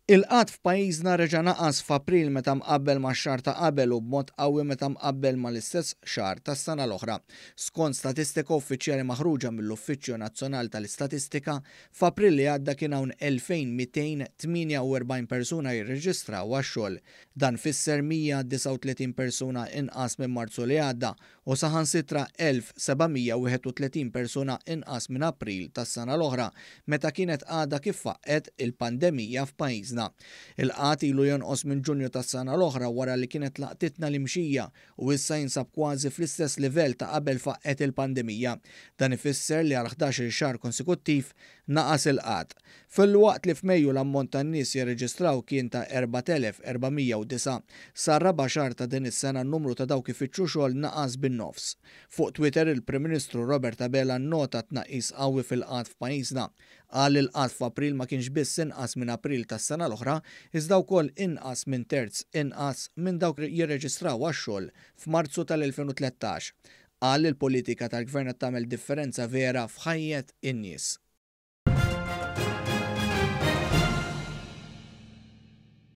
Il-qatt f'pajjiżna reġa' naqas f'April meta mqabbel max-xahar ta' qabel u b'mod qawwi meta mqabbel mal-istess xahar tas-sena l-oħra. Skont statistika uffiċjali maħruġa mill-Uffiċċju Nazzjonali tal-Istatistika, f'April li għadda kien hawn 2248 persuna jirreġistraw għax-xogħol. Dan fisser 139 persuna inqas minn Marzu li għadda u saħansitra 1731 persuna inqas minn April tas-sena l-oħra meta kienet għadha kif faqqet il-pandemija f'pajjiżna. Il-qatt ilu jonqos minn Ġunju tas-sena l-oħra wara li kienet laqtitna l-imxija u issa jinsab kważi fl-istess livell ta' qabel faqqet il-pandemija. Dan ifisser li għal 11 xahar konsekuttiv naqas il-qatt. Fil-waqt li f'Mejju l-ammont tan-nies jirreġistraw kien ta' 4409, sa raba' xahar ta' din is-sena n-numru ta' dawk ifittxu xogħol naqas bin-nofs. Fuq Twitter il-Prim Ministru Robert Abela nnota tnaqqis qawwi fil-qatt f'pajjiżna. Qal il-qatt f'April ma kienx biss inqas minn April tas-sena l-oħra, iżda wkoll inqas minn terz inqas minn dawk li jirreġistraw għax-xogħol f'Marzu tal-2013. Qal il-politika tal-Gvern qed tagħmel differenza vera f'ħajjet in-nies.